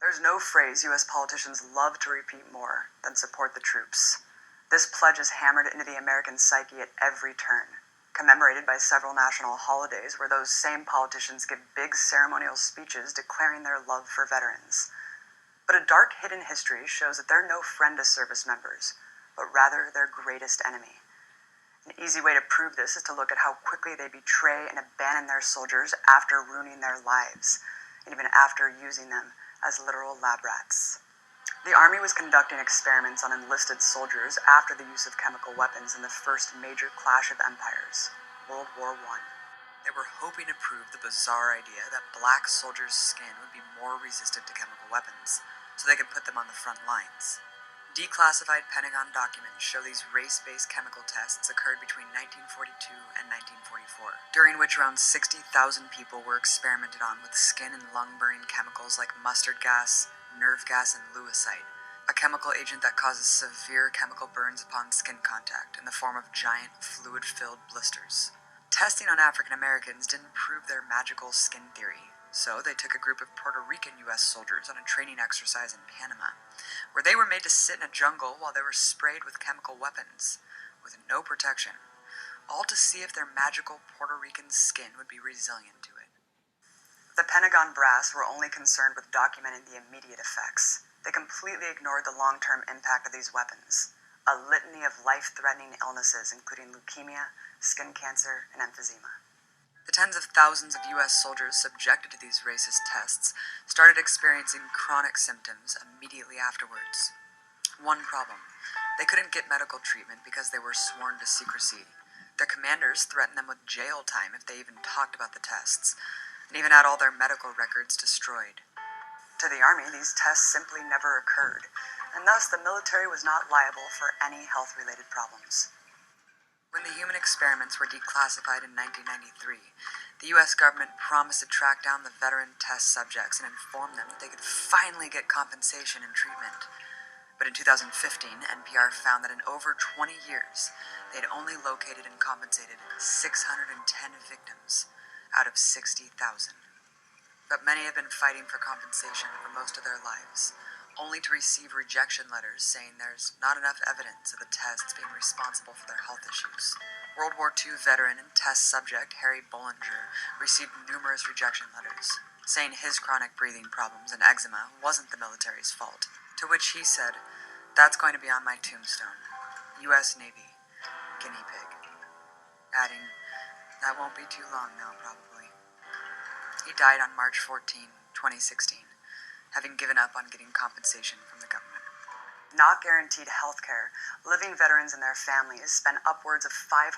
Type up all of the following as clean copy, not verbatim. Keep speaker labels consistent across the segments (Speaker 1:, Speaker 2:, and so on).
Speaker 1: There's no phrase U.S. politicians love to repeat more than support the troops. This pledge is hammered into the American psyche at every turn, commemorated by several national holidays where those same politicians give big ceremonial speeches declaring their love for veterans. But a dark hidden history shows that they're no friend to service members, but rather their greatest enemy. An easy way to prove this is to look at how quickly they betray and abandon their soldiers after ruining their lives, and even after using them as literal lab rats. The Army was conducting experiments on enlisted soldiers after the use of chemical weapons in the first major clash of empires, World War I. They were hoping to prove the bizarre idea that black soldiers' skin would be more resistant to chemical weapons, so they could put them on the front lines. Declassified Pentagon documents show these race-based chemical tests occurred between 1942 and 1944, during which around 60,000 people were experimented on with skin and lung-burning chemicals like mustard gas, nerve gas, and lewisite, a chemical agent that causes severe chemical burns upon skin contact in the form of giant, fluid-filled blisters. Testing on African Americans didn't prove their magical skin theory, so they took a group of Puerto Rican U.S. soldiers on a training exercise in Panama, where they were made to sit in a jungle while they were sprayed with chemical weapons, with no protection, all to see if their magical Puerto Rican skin would be resilient to it. The Pentagon brass were only concerned with documenting the immediate effects. They completely ignored the long-term impact of these weapons, a litany of life-threatening illnesses including leukemia, skin cancer, and emphysema. The tens of thousands of U.S. soldiers subjected to these racist tests started experiencing chronic symptoms immediately afterwards. One problem: they couldn't get medical treatment because they were sworn to secrecy. Their commanders threatened them with jail time if they even talked about the tests, and even had all their medical records destroyed. To the Army, these tests simply never occurred, and thus the military was not liable for any health-related problems. When the human experiments were declassified in 1993, the U.S. government promised to track down the veteran test subjects and inform them that they could finally get compensation and treatment. But in 2015, NPR found that in over 20 years, they had only located and compensated 610 victims out of 60,000. But many have been fighting for compensation for most of their lives, only to receive rejection letters saying there's not enough evidence of the tests being responsible for their health issues. World War II veteran and test subject Harry Bollinger received numerous rejection letters, saying his chronic breathing problems and eczema wasn't the military's fault, to which he said, "That's going to be on my tombstone. U.S. Navy, guinea pig," adding, "That won't be too long now, probably." He died on March 14, 2016. Having given up on getting compensation from the government. Not guaranteed health care, living veterans and their families spend upwards of $500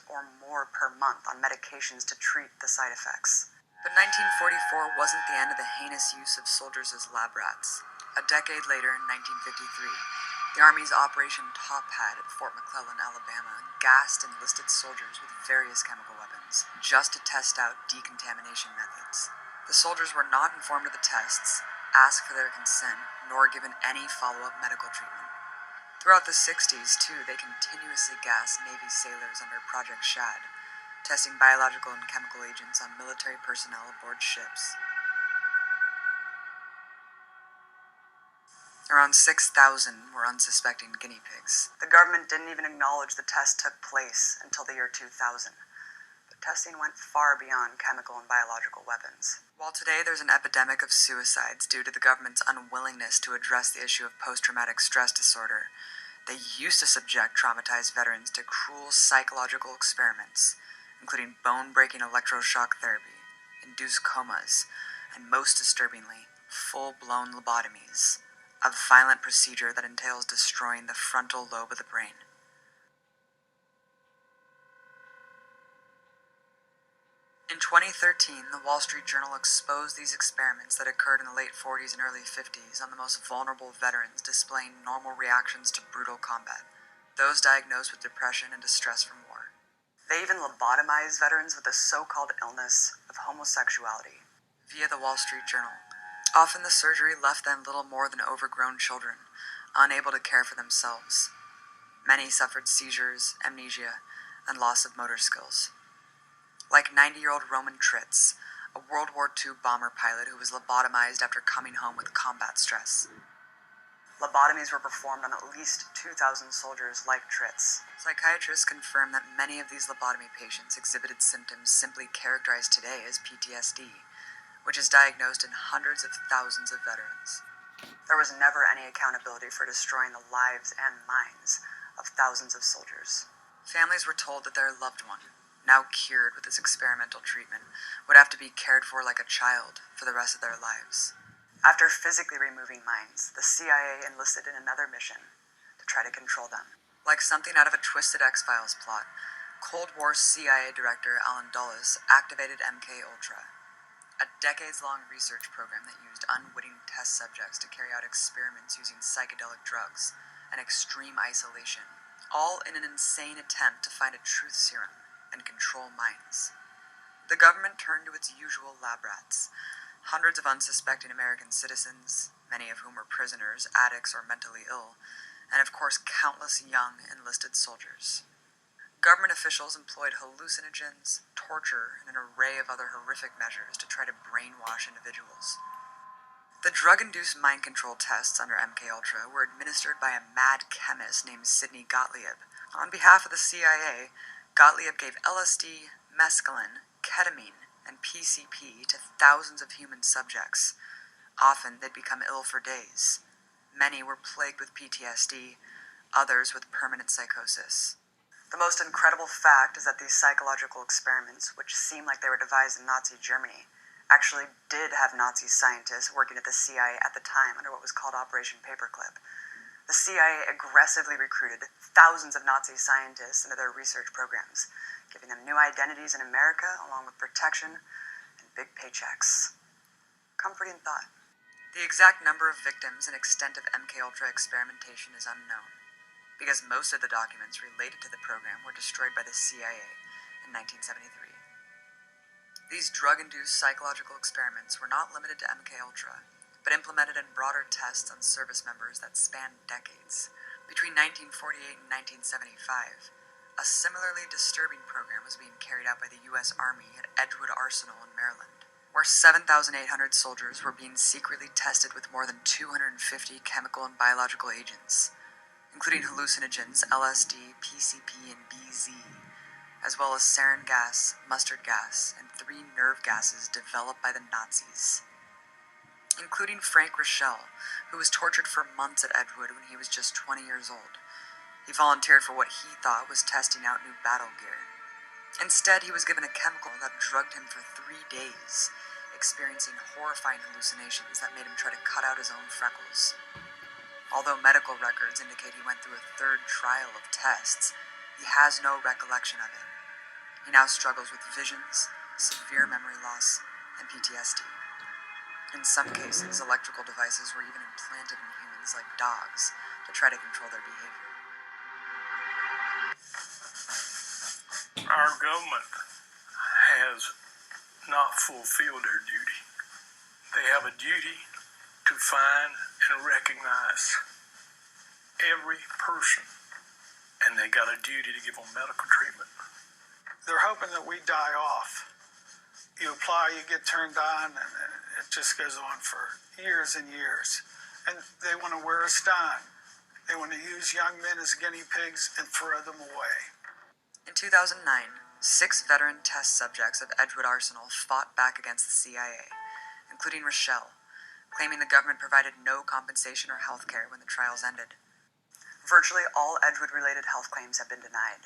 Speaker 1: or more per month on medications to treat the side effects. But 1944 wasn't the end of the heinous use of soldiers as lab rats. A decade later, in 1953, the Army's Operation Top Hat at Fort McClellan, Alabama, gassed enlisted soldiers with various chemical weapons, just to test out decontamination methods. The soldiers were not informed of the tests, asked for their consent, nor given any follow-up medical treatment. Throughout the 60s, too, they continuously gassed Navy sailors under Project Shad, testing biological and chemical agents on military personnel aboard ships. Around 6,000 were unsuspecting guinea pigs. The government didn't even acknowledge the test took place until the year 2000. Testing went far beyond chemical and biological weapons. While today there's an epidemic of suicides due to the government's unwillingness to address the issue of post-traumatic stress disorder, they used to subject traumatized veterans to cruel psychological experiments, including bone-breaking electroshock therapy, induced comas, and most disturbingly, full-blown lobotomies, a violent procedure that entails destroying the frontal lobe of the brain. In 2013, the Wall Street Journal exposed these experiments that occurred in the late 40s and early 50s on the most vulnerable veterans displaying normal reactions to brutal combat, those diagnosed with depression and distress from war. They even lobotomized veterans with the so-called illness of homosexuality via the Wall Street Journal. Often the surgery left them little more than overgrown children, unable to care for themselves. Many suffered seizures, amnesia, and loss of motor skills. Like 90-year-old Roman Tritz, a World War II bomber pilot who was lobotomized after coming home with combat stress. Lobotomies were performed on at least 2,000 soldiers like Tritz. Psychiatrists confirm that many of these lobotomy patients exhibited symptoms simply characterized today as PTSD, which is diagnosed in hundreds of thousands of veterans. There was never any accountability for destroying the lives and minds of thousands of soldiers. Families were told that their loved one, now cured with this experimental treatment, would have to be cared for like a child for the rest of their lives. After physically removing minds, the CIA enlisted in another mission to try to control them. Like something out of a twisted X-Files plot, Cold War CIA Director Allen Dulles activated MK-Ultra, a decades-long research program that used unwitting test subjects to carry out experiments using psychedelic drugs and extreme isolation, all in an insane attempt to find a truth serum and control minds. The government turned to its usual lab rats, hundreds of unsuspecting American citizens, many of whom were prisoners, addicts, or mentally ill, and of course countless young enlisted soldiers. Government officials employed hallucinogens, torture, and an array of other horrific measures to try to brainwash individuals. The drug-induced mind control tests under MKUltra were administered by a mad chemist named Sidney Gottlieb. On behalf of the CIA, Gottlieb gave LSD, mescaline, ketamine, and PCP to thousands of human subjects. Often they'd become ill for days. Many were plagued with PTSD, others with permanent psychosis. The most incredible fact is that these psychological experiments, which seem like they were devised in Nazi Germany, actually did have Nazi scientists working at the CIA at the time under what was called Operation Paperclip. The CIA aggressively recruited thousands of Nazi scientists into their research programs, giving them new identities in America along with protection and big paychecks. Comforting thought. The exact number of victims and extent of MKUltra experimentation is unknown, because most of the documents related to the program were destroyed by the CIA in 1973. These drug-induced psychological experiments were not limited to MKUltra, but implemented in broader tests on service members that spanned decades. Between 1948 and 1975, a similarly disturbing program was being carried out by the U.S. Army at Edgewood Arsenal in Maryland, where 7,800 soldiers were being secretly tested with more than 250 chemical and biological agents, including hallucinogens, LSD, PCP, and BZ, as well as sarin gas, mustard gas, and 3 nerve gases developed by the Nazis, including Frank Rochelle, who was tortured for months at Edgewood when he was just 20 years old. He volunteered for what he thought was testing out new battle gear. Instead, he was given a chemical that drugged him for 3 days, experiencing horrifying hallucinations that made him try to cut out his own freckles. Although medical records indicate he went through a 3rd trial of tests, he has no recollection of it. He now struggles with visions, severe memory loss, and PTSD. In some cases, electrical devices were even implanted in humans like dogs to try to control their behavior.
Speaker 2: Our government has not fulfilled their duty. They have a duty to find and recognize every person, and they got a duty to give them medical treatment. They're hoping that we die off. You apply, you get turned on, and it just goes on for years and years. And they want to wear us down. They want to use young men as guinea pigs and throw them away.
Speaker 1: In 2009, 6 veteran test subjects of Edgewood Arsenal fought back against the CIA, including Rochelle, claiming the government provided no compensation or health care when the trials ended. Virtually all Edgewood-related health claims have been denied.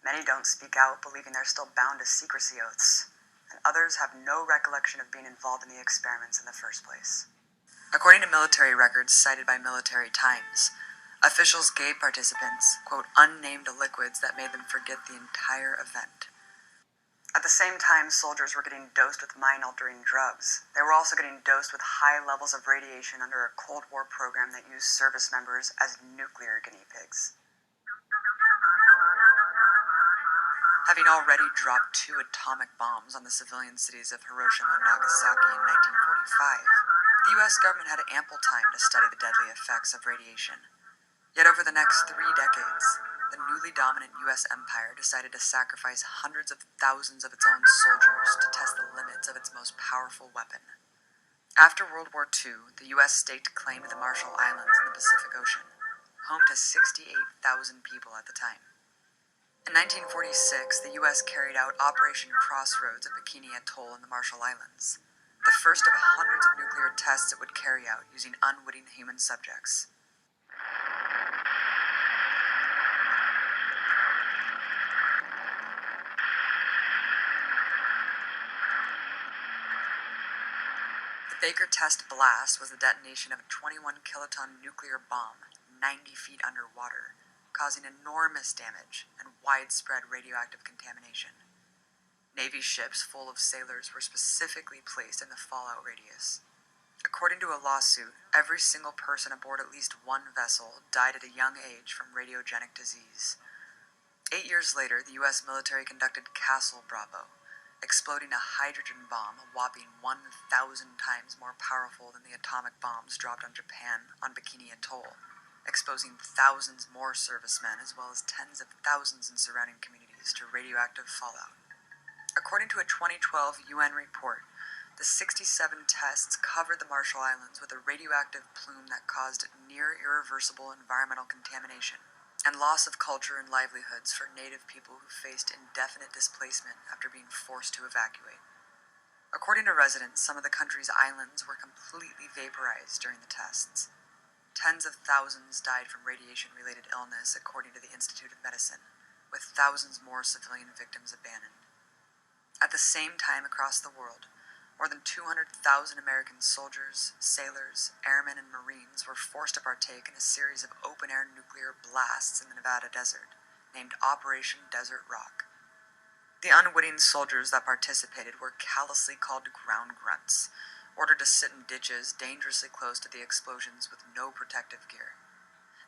Speaker 1: Many don't speak out, believing they're still bound to secrecy oaths, and others have no recollection of being involved in the experiments in the first place. According to military records cited by Military Times, officials gave participants, quote, unnamed liquids that made them forget the entire event. At the same time soldiers were getting dosed with mind-altering drugs, they were also getting dosed with high levels of radiation under a Cold War program that used service members as nuclear guinea pigs. Having already dropped 2 atomic bombs on the civilian cities of Hiroshima and Nagasaki in 1945, the U.S. government had ample time to study the deadly effects of radiation. Yet over the next 3 decades, the newly dominant U.S. empire decided to sacrifice hundreds of thousands of its own soldiers to test the limits of its most powerful weapon. After World War II, the U.S. staked claim to the Marshall Islands in the Pacific Ocean, home to 68,000 people at the time. In 1946, the U.S. carried out Operation Crossroads at Bikini Atoll in the Marshall Islands, the first of hundreds of nuclear tests it would carry out using unwitting human subjects. The Baker test blast was the detonation of a 21-kiloton nuclear bomb 90 feet underwater, causing enormous damage and widespread radioactive contamination. Navy ships full of sailors were specifically placed in the fallout radius. According to a lawsuit, every single person aboard at least one vessel died at a young age from radiogenic disease. 8 years later, the U.S. military conducted Castle Bravo, exploding a hydrogen bomb a whopping 1,000 times more powerful than the atomic bombs dropped on Japan on Bikini Atoll, exposing thousands more servicemen as well as tens of thousands in surrounding communities to radioactive fallout. According to a 2012 UN report, the 67 tests covered the Marshall Islands with a radioactive plume that caused near irreversible environmental contamination and loss of culture and livelihoods for native people who faced indefinite displacement after being forced to evacuate. According to residents, some of the country's islands were completely vaporized during the tests. Tens of thousands died from radiation-related illness, according to the Institute of Medicine, with thousands more civilian victims abandoned. At the same time across the world, more than 200,000 American soldiers, sailors, airmen, and Marines were forced to partake in a series of open-air nuclear blasts in the Nevada desert, named Operation Desert Rock. The unwitting soldiers that participated were callously called ground grunts, ordered to sit in ditches dangerously close to the explosions with no protective gear.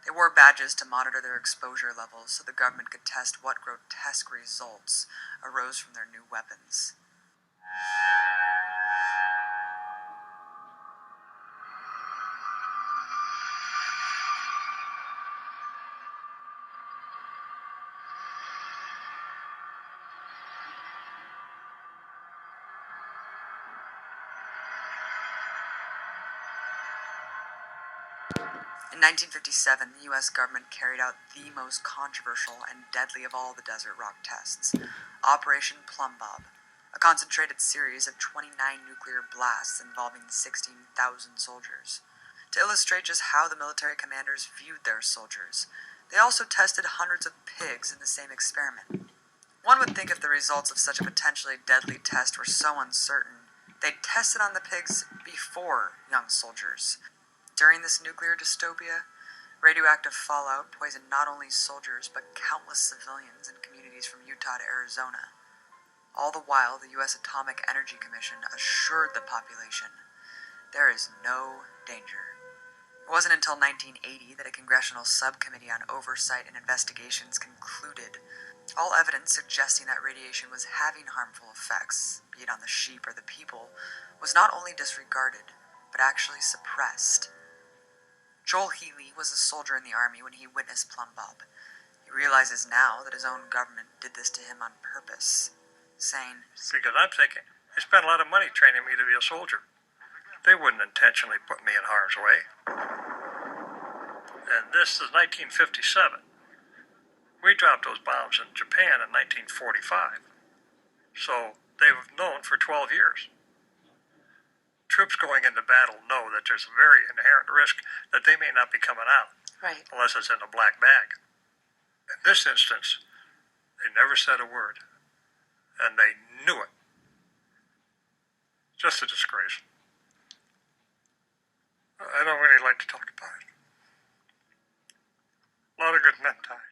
Speaker 1: They wore badges to monitor their exposure levels so the government could test what grotesque results arose from their new weapons. In 1957, the U.S. government carried out the most controversial and deadly of all the Desert Rock tests, Operation Plum Bob, a concentrated series of 29 nuclear blasts involving 16,000 soldiers. To illustrate just how the military commanders viewed their soldiers, they also tested hundreds of pigs in the same experiment. One would think if the results of such a potentially deadly test were so uncertain, they'd test it on the pigs before young soldiers. During this nuclear dystopia, radioactive fallout poisoned not only soldiers but countless civilians in communities from Utah to Arizona. All the while, the U.S. Atomic Energy Commission assured the population, there is no danger. It wasn't until 1980 that a congressional subcommittee on oversight and investigations concluded all evidence suggesting that radiation was having harmful effects, be it on the sheep or the people, was not only disregarded, but actually suppressed. Joel Healy was a soldier in the Army when he witnessed Plum Bob. He realizes now that his own government did this to him on purpose, saying,
Speaker 2: Because I'm thinking, they spent a lot of money training me to be a soldier. They wouldn't intentionally put me in harm's way. And this is 1957. We dropped those bombs in Japan in 1945. So they've known for 12 years. Troops going into battle know that there's a very inherent risk that they may not be coming out.
Speaker 1: Right.
Speaker 2: Unless it's in a black bag. In this instance, they never said a word. And they knew it. Just a disgrace. I don't really like to talk about it. A lot of good men died.